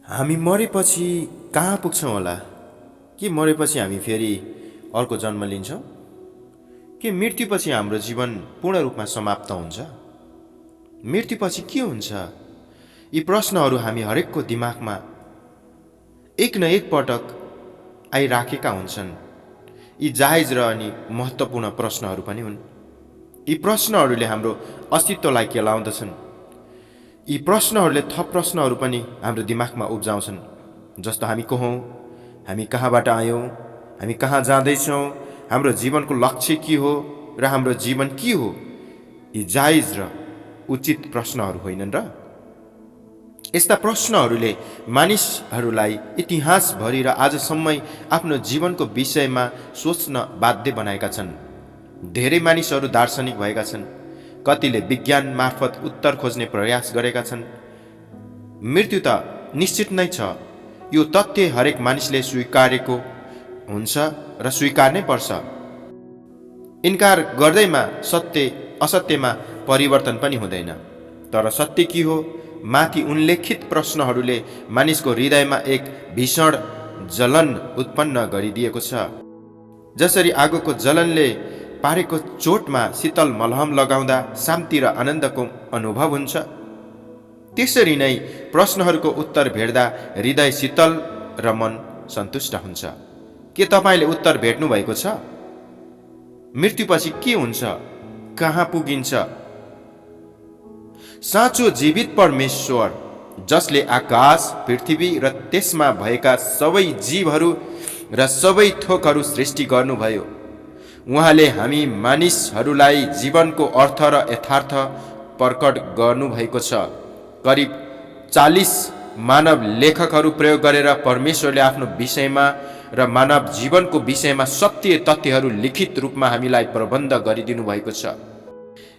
हामी मरेपछि कहाँ पुग्छौँ होला? के मरेपछि हामी फेरि अर्को जन्म लिन्छौँ? के मृत्युपछि हाम्रो जीवन पूर्ण रूपमा समाप्त हुन्छ? मृत्युपछि के हुन्छ? यी प्रश्नहरू हामी हरेकको दिमागमा एक न एक पटक आइराखेका हुन्छन्। यी जायज र अनि महत्त्वपूर्ण प्रश्नहरू पनि हुन्। यी प्रश्नहरूले हाम्रो अस्तित्वलाई केलाउँदछन्। यी प्रश्नहरूले थप प्रश्नहरू पनि हाम्रो दिमागमा उब्जाउँछन्, जस्तो हामी को हौँ, हामी कहाँबाट आयौँ, हामी कहाँ जाँदैछौँ, हाम्रो जीवनको लक्ष्य के हो र हाम्रो जीवन के हो। यी जायज र उचित प्रश्नहरू होइनन् र? यस्ता प्रश्नहरूले मानिसहरूलाई इतिहासभरि र आजसम्म आफ्नो जीवनको विषयमा सोच्न बाध्य बनाएका छन्। धेरै मानिसहरू दार्शनिक भएका छन्, कतिले विज्ञान मार्फत उत्तर खोज्ने प्रयास गरेका छन्। मृत्यु त निश्चित नै छ, यो तथ्य हरेक मानिसले स्वीकारेको हुन्छ र स्वीकार्नै पर्छ। इन्कार गर्दैमा सत्य असत्यमा परिवर्तन पनि हुँदैन। तर सत्य के हो? माथि उल्लेखित प्रश्नहरूले मानिसको हृदयमा एक भीषण जलन उत्पन्न गरिदिएको छ। जसरी आगोको जलनले पारेको चोटमा शीतल मलहम लगाउँदा शान्ति र आनन्दको अनुभव हुन्छ, त्यसरी नै प्रश्नहरूको उत्तर भेट्दा हृदय शीतल र मन सन्तुष्ट हुन्छ। के तपाईँले उत्तर भेट्नु भएको छ? मृत्युपछि के हुन्छ? कहाँ पुगिन्छ? साँचो जीवित परमेश्वर, जसले आकाश, पृथ्वी र त्यसमा भएका सबै जीवहरू र सबै थोकहरू सृष्टि गर्नुभयो, उहाँले हामी मानिसहरूलाई जीवनको अर्थ र यथार्थ प्रकट गर्नुभएको छ। करिब 40 मानव लेखकहरू प्रयोग गरेर परमेश्वरले आफ्नो विषयमा र मानव जीवनको विषयमा सत्य तथ्यहरू लिखित रूपमा हामीलाई प्रबन्ध गरिदिनु भएको छ।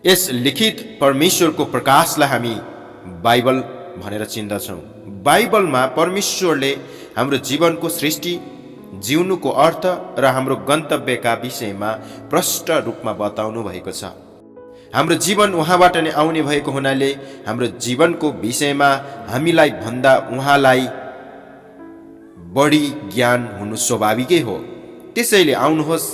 यस लिखित परमेश्वरको प्रकाशलाई हामी बाइबल भनेर चिन्दछौँ। बाइबलमा परमेश्वरले हाम्रो जीवनको सृष्टि, जिउनुको अर्थ र हाम्रो गन्तव्यका विषयमा प्रष्ट रूपमा बताउनु भएको छ। हाम्रो जीवन उहाँबाट नै आउने भएको हुनाले हाम्रो जीवनको विषयमा हामीलाई भन्दा उहाँलाई बढी ज्ञान हुनु स्वाभाविकै हो। त्यसैले आउनुहोस्,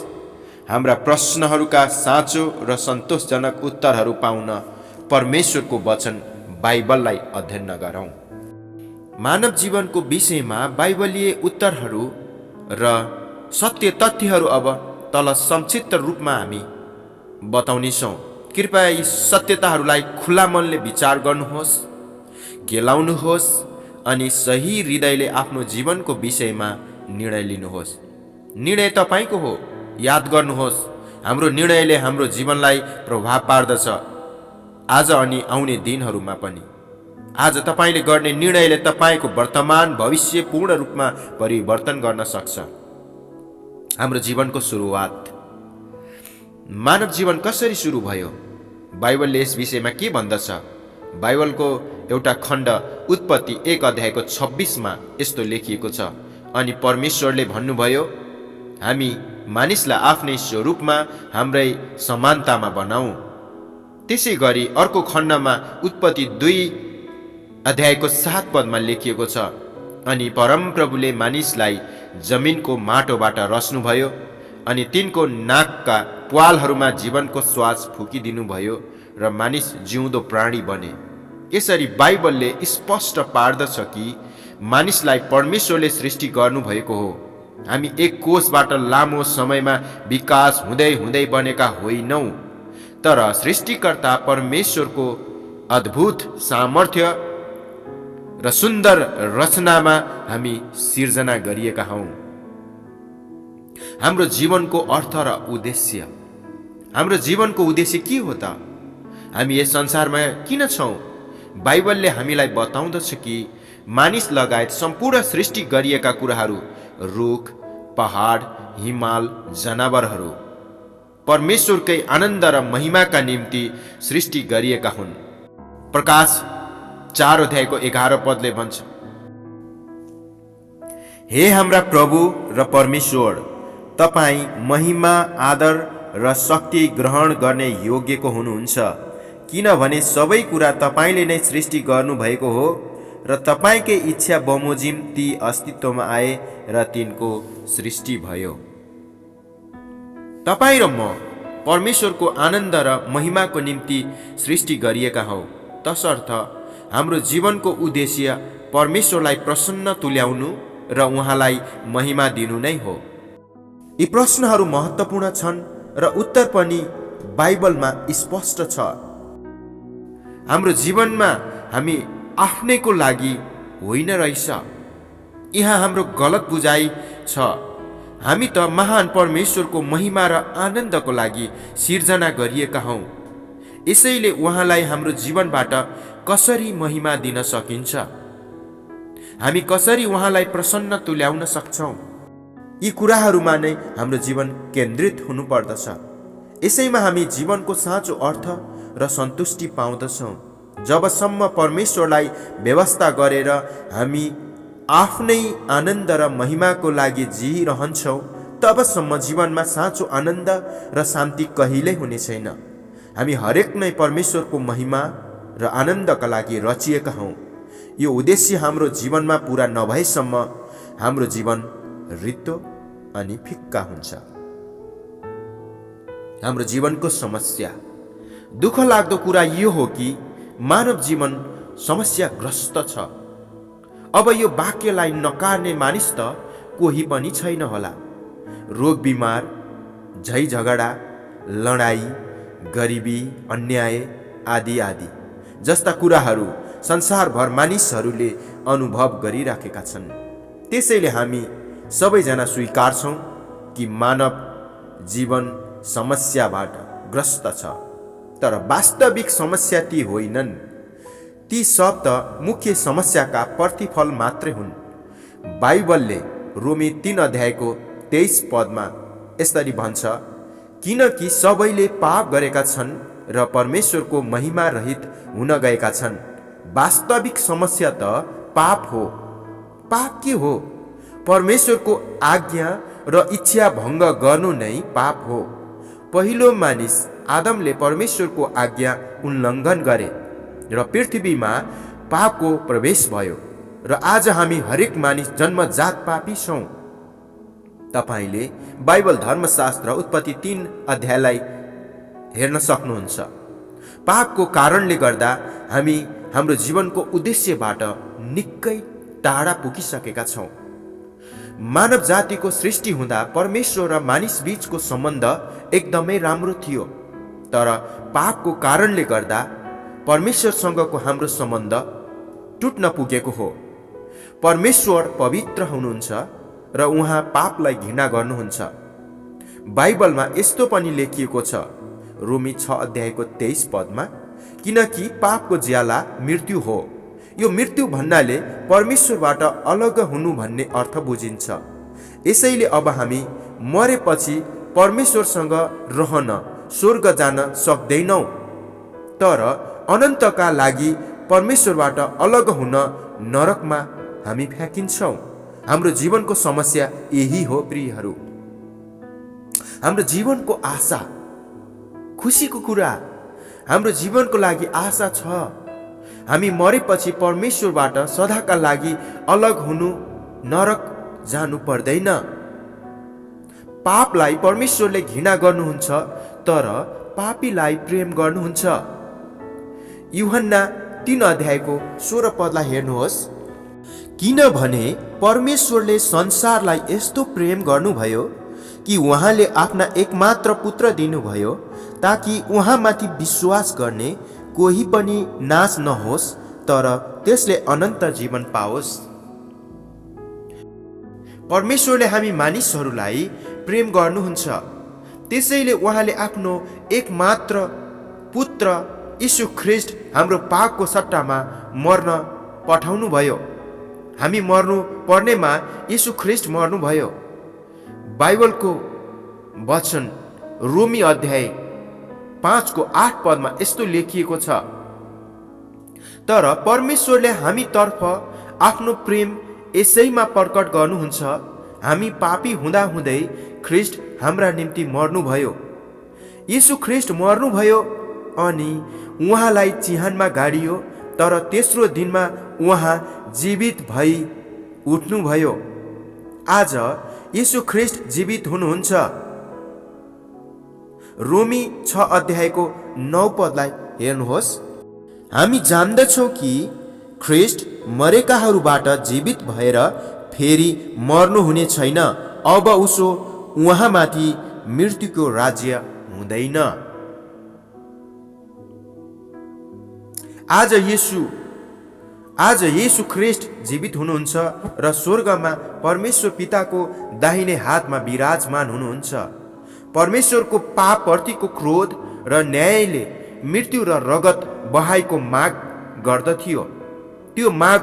हाम्रा प्रश्नहरूका साँचो र सन्तोषजनक उत्तरहरू पाउन परमेश्वरको वचन बाइबललाई अध्ययन गरौँ। मानव जीवनको विषयमा बाइबलीय उत्तरहरू र सत्य तथ्यहरू अब तल संक्षिप्त रूपमा हामी बताउनेछौँ। कृपया यी सत्यताहरूलाई खुला मनले विचार गर्नुहोस्, केलाउनुहोस् अनि सही हृदयले आफ्नो जीवनको विषयमा निर्णय लिनुहोस्। निर्णय तपाईँको हो। याद गर्नुहोस्, हाम्रो निर्णयले हाम्रो जीवनलाई प्रभाव पार्दछ, आज अनि आउने दिनहरूमा पनि। आज तपाईँले गर्ने निर्णयले तपाईँको वर्तमान भविष्य पूर्ण रूपमा परिवर्तन गर्न सक्छ। हाम्रो जीवनको सुरुवात। मानव जीवन कसरी सुरु भयो? बाइबलले यस विषयमा के भन्दछ? बाइबलको एउटा खण्ड उत्पत्ति 1 अध्यायको 26 मा यस्तो लेखिएको छ, अनि परमेश्वरले भन्नुभयो, हामी मानिसलाई आफ्नै स्वरूपमा हाम्रै समानतामा बनाऊ। त्यसै गरी अर्को खण्डमा उत्पत्ति 2 अध्यायको 7 पदमा लेखिएको छ, अनि परमप्रभुले मानिसलाई जमिनको माटोबाट रच्नुभयो अनि तिनको नाकका प्वालहरूमा जीवनको श्वास फुकिदिनु भयो र मानिस जिउँदो प्राणी बने। यसरी बाइबलले स्पष्ट पार्दछ कि मानिसलाई परमेश्वरले सृष्टि गर्नुभएको हो। हामी एक कोषबाट लामो समयमा विकास हुँदै हुँदै बनेका होइनौँ, तर सृष्टिकर्ता परमेश्वरको अद्भुत सामर्थ्य र सुन्दर रचनामा हामी सिर्जना गरिएका हौँ। हाम्रो जीवनको अर्थ र उद्देश्य। हाम्रो जीवनको उद्देश्य के हो त? हामी यस संसारमा किन छौँ? बाइबलले हामीलाई बताउँदछ कि मानिस लगायत सम्पूर्ण सृष्टि गरिएका कुराहरू, रुख, पहाड, हिमाल, जनावरहरू परमेश्वरकै आनन्द र महिमाका निम्ति सृष्टि गरिएका हुन्। प्रकाश 4 अध्यायको 11 पदले भन्छ, हे हाम्रा प्रभु र परमेश्वर, तपाईँ महिमा, आदर र शक्ति ग्रहण गर्ने योग्यको हुनुहुन्छ, किनभने सबै कुरा तपाईँले नै सृष्टि गर्नुभएको हो र तपाईँकै इच्छा बमोजिम ती अस्तित्वमा आए र तिनको सृष्टि भयो। तपाईँ र म परमेश्वरको आनन्द र महिमाको निम्ति सृष्टि गरिएका हौ, तसर्थ हाम्रो जीवनको उद्देश्य परमेश्वरलाई प्रसन्न तुल्याउनु र उहाँलाई महिमा दिनु नै हो। यी प्रश्नहरू महत्त्वपूर्ण छन् र उत्तर पनि बाइबलमा स्पष्ट छ। हाम्रो जीवनमा हामी आफ्नैको लागि होइन रहेछ। यहाँ हाम्रो गलत बुझाइ छ। हामी त महान परमेश्वरको महिमा र आनन्दको लागि सिर्जना गरिएका हौँ। यसैले उहाँलाई हाम्रो जीवनबाट कसरी महिमा दिन सकिन्छ, हामी कसरी उहाँलाई प्रसन्न तुल्याउन सक्छौँ, यी कुराहरूमा नै हाम्रो जीवन केन्द्रित हुनुपर्दछ। यसैमा हामी जीवनको साँचो अर्थ र सन्तुष्टि पाउँदछौँ। जबसम्म परमेश्वरलाई व्यवस्था गरेर हामी आफ्नै आनन्द र महिमाको लागि जिइरहन्छौँ, तबसम्म जीवनमा साँचो आनन्द र शान्ति कहिल्यै हुने छैन। हामी हरेक नै परमेश्वरको महिमा र आनन्दका लागि रचिएका हौँ। यो उद्देश्य हाम्रो जीवनमा पुरा नभएसम्म हाम्रो जीवन रित्तो अनि फिक्का हुन्छ। हाम्रो जीवनको समस्या, दुःख लाग्दो कुरा यो हो कि मानव जीवन समस्याग्रस्त छ। अब यो वाक्यलाई नकार्ने मानिस त कोही पनि छैन होला। रोग बिमार, झै झगडा, लडाई, गरिबी, अन्याय आदि आदि जस्ता कुराहरू संसारभर मानिसहरूले अनुभव गरिराखेका छन्। त्यसैले हामी सबैजना स्वीकार्छौँ कि मानव जीवन समस्याबाट ग्रस्त छ। तर वास्तविक समस्या ती होइनन्। ती सब त मुख्य समस्याका प्रतिफल मात्रै हुन्। बाइबलले रोमी 3 अध्यायको 23 पदमा यसरी भन्छ, किनकि सबैले पाप गरेका छन् र परमेश्वरको महिमा रहित हुन गएका छन्। वास्तविक समस्या त पाप हो। पाप के हो? परमेश्वरको आज्ञा र इच्छा भङ्ग गर्नु नै पाप हो। पहिलो मानिस आदमले परमेश्वरको आज्ञा उल्लङ्घन गरे र पृथ्वीमा पापको प्रवेश भयो र आज हामी हरेक मानिस जन्मजात पापी छौँ। तपाईँले बाइबल धर्मशास्त्र उत्पत्ति 3 अध्यायलाई हेर्न सक्नुहुन्छ। पापको कारणले गर्दा हामी हाम्रो जीवनको उद्देश्यबाट निकै टाढा पुगिसकेका छौँ। मानव जातिको सृष्टि हुँदा परमेश्वर र मानिस बीचको सम्बन्ध एकदमै राम्रो थियो। तर पापको कारणले गर्दा परमेश्वरसँगको हाम्रो सम्बन्ध टुट्न पुगेको हो। परमेश्वर पवित्र हुनुहुन्छ र उहाँ पापलाई घृणा गर्नुहुन्छ। बाइबलमा यस्तो पनि लेखिएको छ, रोमी 6 अध्यायको 23 पदमा, किनकि पापको ज्याला मृत्यु हो। यो मृत्यु भन्नाले परमेश्वरबाट अलग हुनु भन्ने अर्थ बुझिन्छ। यसैले अब हामी मरेपछि परमेश्वरसँग रहन स्वर्ग जान सक्दैनौँ, तर अनन्तका लागि परमेश्वरबाट अलग हुन नरकमा हामी फ्याँकिन्छौँ। हाम्रो जीवनको समस्या यही हो प्रियहरू। हाम्रो जीवनको आशा, खुसीको कुरा, हाम्रो जीवनको लागि आशा छ। हामी मरेपछि परमेश्वरबाट सदाका लागि अलग हुनु, नरक जानु पर्दैन। पापलाई परमेश्वरले घृणा गर्नुहुन्छ, तर पापीलाई प्रेम गर्नुहुन्छ। यूहन्ना 3 अध्यायको 16 पदलाई हेर्नुहोस्, किनभने परमेश्वरले संसारलाई यस्तो प्रेम गर्नुभयो कि उहाँले आफ्ना एकमात्र पुत्र दिनुभयो, ताकि उहाँमाथि विश्वास गर्ने कोही पनि नाश नहोस्, तर त्यसले अनन्त जीवन पाओस्। परमेश्वरले हामी मानिसहरूलाई प्रेम गर्नुहुन्छ। त्यसैले उहाँले आफ्नो एकमात्र पुत्र यीशु ख्रीष्ट हाम्रो पापको सट्टामा मर्न पठाउनु भयो। हामी मर्नु पर्नेमा यीशु ख्रीष्ट मर्नुभयो। बाइबलको वचन रोमी अध्याय 5 को 8 पदमा यस्तो लेखिएको छ, तर परमेश्वरले हामी तर्फ आफ्नो प्रेम यसैमा प्रकट गर्नुहुन्छ, हामी पापी हुँदा हुँदै ख्रीष्ट हाम्रा निम्ति मर्नुभयो। यीशु ख्रीष्ट मर्नुभयो अनि उहाँलाई चिहानमा गाडियो, तर तेस्रो दिनमा उहाँ जीवित भई उठ्नुभयो। आज यीशु ख्रीष्ट जीवित हुनुहुन्छ। रोमी 6 अध्यायको 9 पदलाई हेर्नुहोस्। हामी जान्दछौँ कि ख्रीष्ट मरेकाहरूबाट जीवित भएर फेरि मर्नुहुने छैन। अब उसो उहाँमाथि मृत्युको राज्य हुँदैन। आज येशू ख्रीष्ट जीवित हुनुहुन्छ र स्वर्गमा परमेश्वर पिताको दाहिने हातमा विराजमान हुनुहुन्छ। परमेश्वरको पापप्रतिको क्रोध र न्यायले मृत्यु र रगत बहाइको माग गर्दथ्यो। त्यो माग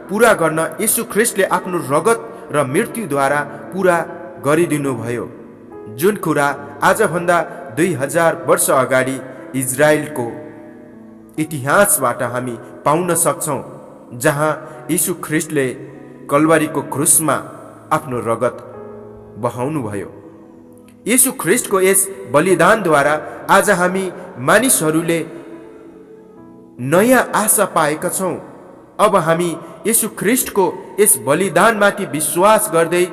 पूरा गर्न येशू ख्रीष्टले आफ्नो रगत र मृत्युद्वारा पूरा गरिदिनुभयो। जुन कुरा आजभन्दा 2000 वर्ष अगाडि इजरायलको इतिहासबाट हामी पाउन सक्छौँ, जहाँ यीशु ख्रीष्टले कल्वारीको क्रुसमा आफ्नो रगत बहाउनुभयो। यीशु ख्रीष्टको यस बलिदानद्वारा आज हामी मानिसहरूले नयाँ आशा पाएका छौँ। अब हामी यीशु ख्रीष्टको यस बलिदानमाथि विश्वास गर्दै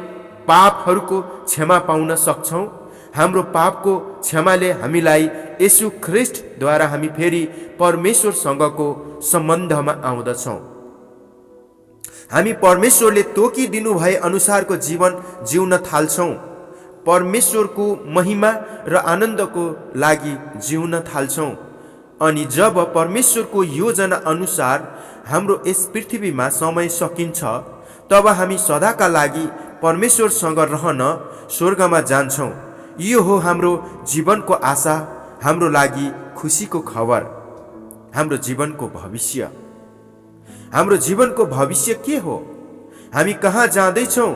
पापहरूको क्षमा पाउन सक्छौँ। हाम्रो पापको क्षमाले हामीलाई यीशु ख्रीष्टद्वारा हामी फेरि परमेश्वरसँगको सम्बन्धमा आउँदछौँ। हामी परमेश्वरले तोकिदिनु भए अनुसारको जीवन जिउन थाल्छौँ। परमेश्वरको महिमा र आनन्दको लागि जिउन थाल्छौँ। अनि जब परमेश्वरको योजना अनुसार हाम्रो यस पृथ्वीमा समय सकिन्छ, तब हामी सदाका लागि परमेश्वरसँग रहन स्वर्गमा जान्छौँ। यो हो हाम्रो जीवनको आशा, हाम्रो लागि खुसीको खबर, हाम्रो जीवनको भविष्य। हाम्रो जीवनको भविष्य के हो? हामी कहाँ जाँदैछौँ?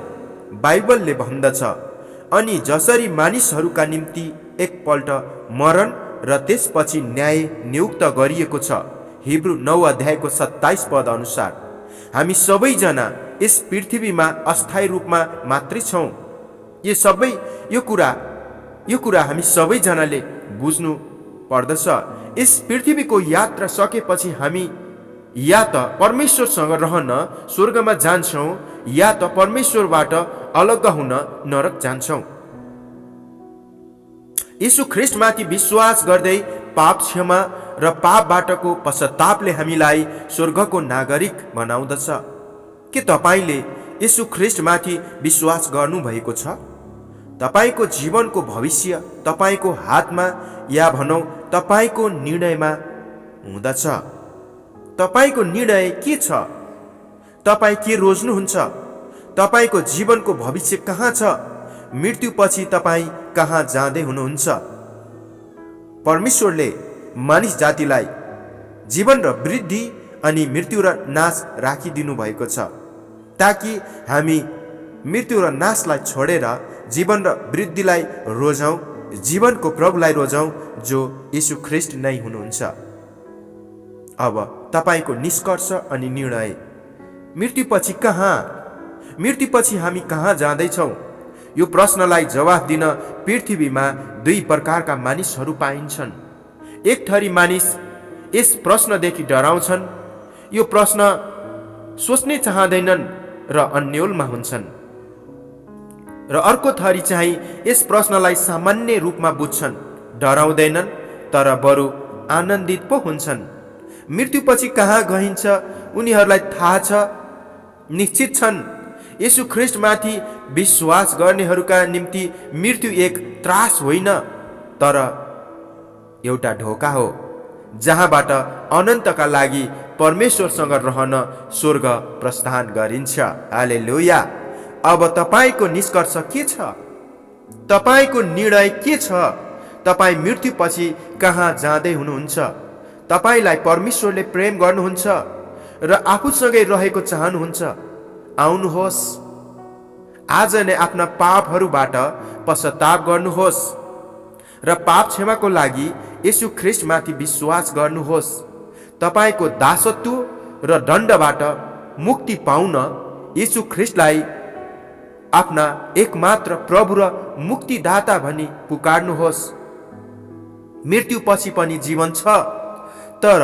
बाइबलले भन्दछ, अनि जसरी मानिसहरूका निम्ति एकपल्ट मरण र त्यसपछि न्याय नियुक्त गरिएको छ, हिब्रू 9 अध्यायको 27 पद अनुसार हामी सबैजना यस पृथ्वीमा अस्थायी रूपमा मात्रै छौँ। यो कुरा हामी सबैजनाले बुझ्नु पर्दछ। यस पृथ्वीको यात्रा सकेपछि हामी या त परमेश्वरसँग रहन स्वर्गमा जान्छौँ, या त परमेश्वरबाट अलग हुन नरक जान्छौँ। यीशु ख्रीष्टमाथि विश्वास गर्दै पाप क्षमा र पापबाटको पश्चातापले हामीलाई स्वर्गको नागरिक बनाउँदछ। के तपाईँले यीशु ख्रीष्टमाथि विश्वास गर्नुभएको छ? तपाईँको जीवनको भविष्य तपाईँको हातमा, या भनौँ तपाईँको निर्णयमा हुँदछ। तपाईँको निर्णय के छ? तपाईँ के रोज्नुहुन्छ? तपाईँको जीवनको भविष्य कहाँ छ? मृत्युपछि तपाईँ कहाँ जाँदै हुनुहुन्छ? परमेश्वरले मानिस जातिलाई जीवन र वृद्धि अनि मृत्यु र नाश राखिदिनु भएको छ, ताकि हामी मृत्यु र नाशलाई छोडेर जीवन र वृद्धिलाई रोजौँ, जीवनको प्रभुलाई रोजौँ, जो यीशु ख्रीष्ट नै हुनुहुन्छ। अब तपाईँको निष्कर्ष अनि निर्णय, मृत्युपछि कहाँ? मृत्युपछि हामी कहाँ जाँदैछौँ? यो प्रश्नलाई जवाफ दिन पृथ्वीमा 2 प्रकारका मानिसहरू पाइन्छन्। एक थरी मानिस यस प्रश्नदेखि डराउँछन्, यो प्रश्न सोच्नै चाहँदैनन् र अन्योलमा हुन्छन्, र अर्को थरी चाहिँ यस प्रश्नलाई सामान्य रूपमा बुझ्छन्, डराउँदैनन् तर बरु आनन्दित पो हुन्छन्। मृत्युपछि कहाँ गइन्छ उनीहरूलाई थाहा छ, निश्चित छन्। यीशु ख्रीष्टमाथि विश्वास गर्नेहरूका निम्ति मृत्यु एक त्रास होइन, तर एउटा ढोका हो, जहाँबाट अनन्तका लागि परमेश्वरसँग रहन स्वर्ग प्रस्थान गरिन्छ। हालेलुया। अब तपाईँको निष्कर्ष के छ? तपाईँको निर्णय के छ? तपाईँ मृत्युपछि कहाँ जाँदै हुनुहुन्छ? तपाईँलाई परमेश्वरले प्रेम गर्नुहुन्छ र आफूसँगै रहेको चाहनुहुन्छ? आउनुहोस्, आज नै आफ्ना पापहरूबाट पश्चाताप गर्नुहोस् र पाप क्षमाको लागि यीशु ख्रीष्टमाथि विश्वास गर्नुहोस्। तपाईँको दासत्व र दण्डबाट मुक्ति पाउन यीशु ख्रीष्टलाई आफ्ना एकमात्र प्रभु र मुक्तिदाता भनी पुकार्नुहोस्। मृत्युपछि पनि जीवन छ, तर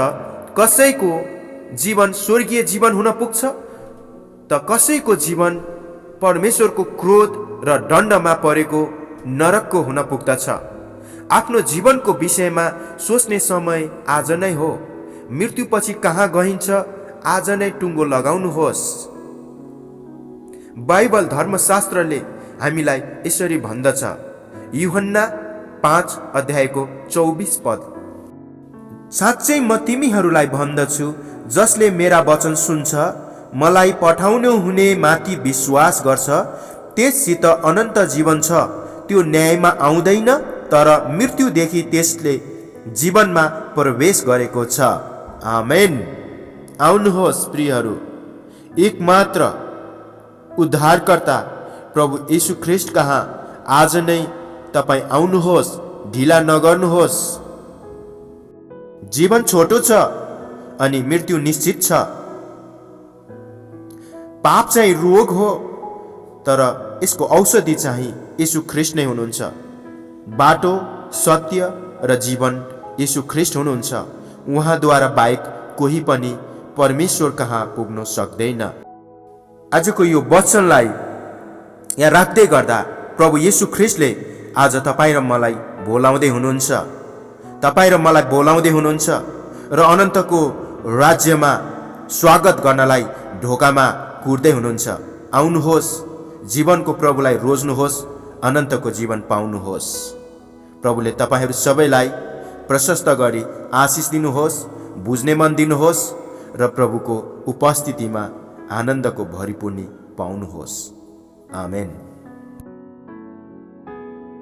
कसैको जीवन स्वर्गीय जीवन हुन पुग्छ त कसैको जीवन परमेश्वरको क्रोध र दण्डमा परेको नरकको हुन पुग्दछ। आफ्नो जीवनको विषयमा सोच्ने समय आज नै हो। मृत्युपछि कहाँ गइन्छ आज नै टुङ्गो लगाउनुहोस्। बाइबल धर्मशास्त्रले हामीलाई यसरी भन्दछ, यूहन्ना 5:24 साँच्चै म तिमीहरूलाई भन्दछु, जसले मेरा वचन सुन्छ, मलाई पठाउनु हुने माथि विश्वास गर्छ, त्यससित अनन्त जीवन छ। त्यो न्यायमा आउँदैन, तर मृत्युदेखि त्यसले जीवनमा प्रवेश गरेको छ। आमेन। आउनुहोस् प्रियहरू, एकमात्र उद्धारकर्ता प्रभु यीशु ख्रीष्ट कहाँ आज नै तपाईँ आउनुहोस्, ढिला नगर्नुहोस्। जीवन छोटो छ अनि मृत्यु निश्चित छ। पाप चाहिँ रोग हो, तर यसको औषधि चाहिँ यीशु ख्रीष्ट नै हुनुहुन्छ। बाटो, सत्य र जीवन यीशु ख्रीष्ट हुनुहुन्छ। उहाँद्वारा बाहेक कोही पनि परमेश्वर कहाँ पुग्न सक्दैन। आजको यो वचनलाई यहाँ राख्दै गर्दा प्रभु यीशु ख्रीष्टले आज तपाईँ र मलाई बोलाउँदै हुनुहुन्छ। तपाईँ र मलाई बोलाउँदै हुनुहुन्छ र अनन्तको राज्यमा स्वागत गर्नलाई ढोकामा कुर्दै हुनुहुन्छ। आउनुहोस्, जीवनको प्रभुलाई रोज्नुहोस्, अनन्तको जीवन पाउनुहोस्। प्रभुले तपाईँहरू सबैलाई प्रशस्त गरी आशिष दिनुहोस्, बुझ्ने मन दिनुहोस् र प्रभुको उपस्थितिमा आनन्दको भरिपूर्ति पाउनुहोस्। आमेन।